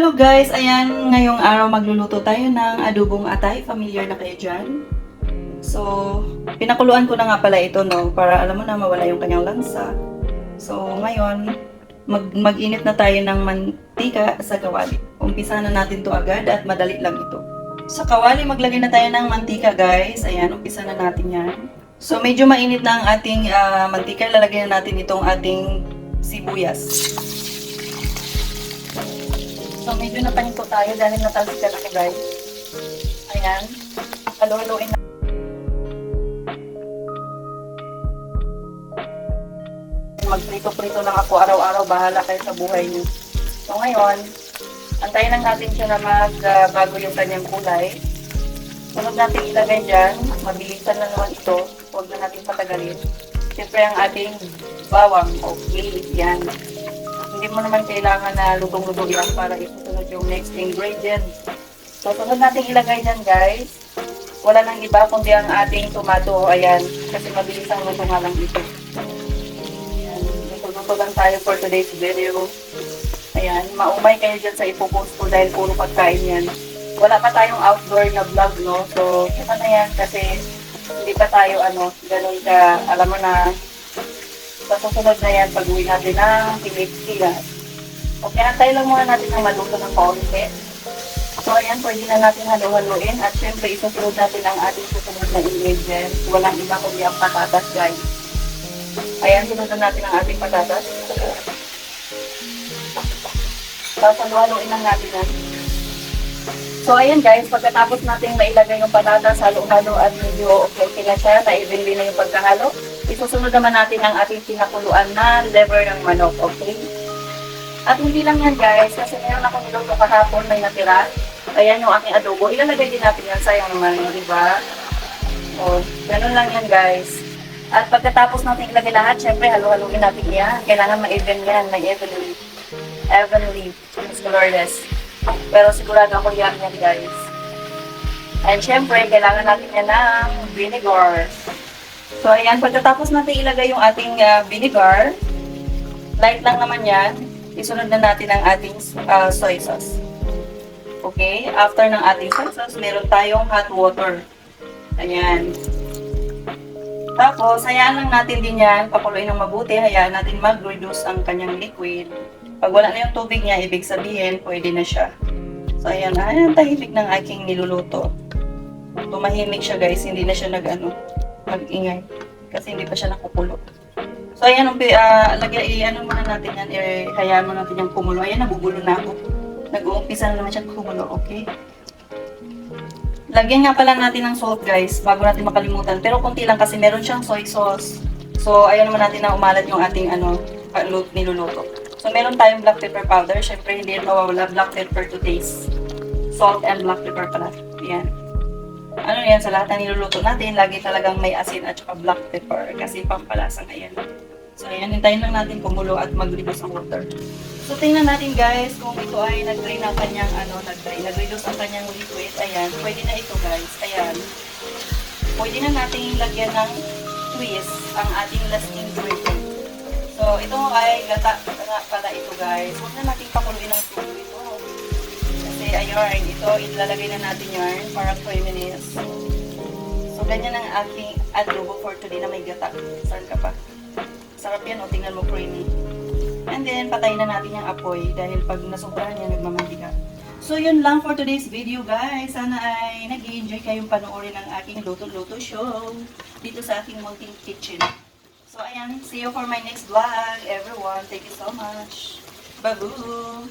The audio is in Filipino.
Hello guys, ayan, ngayong araw magluluto tayo ng adobong atay. Familiar na kayo dyan? So, pinakuluan ko na nga pala ito, no? Para alam mo na mawala yung kanyang lansa. So, ngayon, mag-init na tayo ng mantika sa kawali. Umpisa na natin to agad at madali lang ito. Sa kawali, maglagay na tayo ng mantika guys. Ayan, umpisa na natin yan. So, medyo mainit na ang ating mantika. Lalagyan na natin itong ating sibuyas. So, medyo napahinto tayo dahil natalsikan ako guys. Ayan. Halo-haloin na. Magprito-prito lang ako araw-araw. Bahala kayo sa buhay niyo. So, ngayon, antayin lang natin siya na magbago yung kanyang kulay. Sunod natin ilagay dyan. Mabilisan na naman ito. Huwag na natin patagalin. Siyempre ang ating bawang o leek. Yan. Hindi mo naman kailangan na lutong-lutong yan para isusunod yung next ingredient. So, sunod natin ilagay dyan guys. Wala nang iba kundi ang ating tomato. Ayan. Kasi mabilis ang luto nga lang ito. Ayan. Luto-luto lang tayo for today's video. Ayan. Maumay kayo dyan sa ipopost ko dahil puro pagkain yan. Wala pa tayong outdoor na vlog, no? So, kita na yan kasi hindi pa tayo, ganun ka, alam mo na, sa susunod na yan, pag-uwi natin ng Pilipinas. Okay, antay lang muna natin na maluto ng kaunti. So, ayan, pwede na natin halo-haloin. At syempre, isusunod natin ang ating susunod na ingredients. Walang iba kundi ang patatas, guys. Ayan, sunod natin ang ating patatas. Tapos, halo-haloin lang natin yan. So, ayan guys, pagkatapos natin mailagay yung patatas, halo-halo at medyo okay na siya, na-evenly na yung pagkahalo, isusunod naman natin ang ating pinakuluan na liver ng manok, okay? At hindi lang yan guys, kasi meron akong niluto kahapon may natira. Ayan yung aking adobo, ilalagay din natin yan, sayang naman, di ba? O, ganun lang yan guys. At pagkatapos natin ilagay lahat, syempre halo-haloin natin yan. Kailangan ma-even yan, ma-evenly. Evenly, Miss Glorious. Pero sigurado ako yan guys. And syempre, kailangan natin yan ng vinegar. So ayan, pagkatapos natin ilagay yung ating vinegar, light lang naman yan, isunod na natin ang ating soy sauce. Okay, after ng ating soy sauce, meron tayong hot water. Ayan. Tapos, hayaan lang natin din yan, pakuluin ng mabuti, hayaan natin mag-reduce ang kanyang liquid. Pag wala na yung tubig niya, ibig sabihin, pwede na siya. So, ayan, tahimik ng aking niluluto. Tumahimik siya guys, hindi na siya mag-ingay. Kasi hindi pa siya nakukulo. So, ayan, muna natin yan, hayaan mo natin yung kumulo. Ayan, nabubulo na ako. Nag-uumpisa na naman siya kumulo, okay? Lagyan nga pala natin ng salt guys, bago natin makalimutan. Pero konti lang kasi meron siyang soy sauce. So, ayaw naman natin na umalat yung ating niluluto. So, meron tayong black pepper powder. Siyempre, hindi rin mawawala black pepper to taste. Salt and black pepper pala. Ayan. Ano yan, sa lahat ng niluluto natin, lagi talagang may asin at saka black pepper. Kasi pampalasa ngayon. So, ayan, hintayin lang natin kumulo at mag-reduce ang water. So, tingnan natin guys, kung ito ay nag-drain ang kanyang, nag-reduce ang kanyang liquid. Ayan, pwede na ito guys. Ayan. Pwede na natin lagyan ng twist ang ating last ingredient. So, ito ay gata pala ito guys. Huwag na natin pakuluin ng tubig ito. Kasi ayun, ito ilalagay na natin yan para 3 minutes. So, ganyan ang aking adobo for today na may gata. Saan ka pa? Sarap yan o, tingnan mo creamy. And then, patayin na natin yung apoy dahil pag nasubrahan yan, nagmamantika. So, yun lang for today's video guys. Sana ay nag-enjoy kayong panoorin ng aking luto-luto show dito sa aking Munting Kitchen. So, ayan. See you for my next vlog, everyone. Thank you so much. Bye-boo!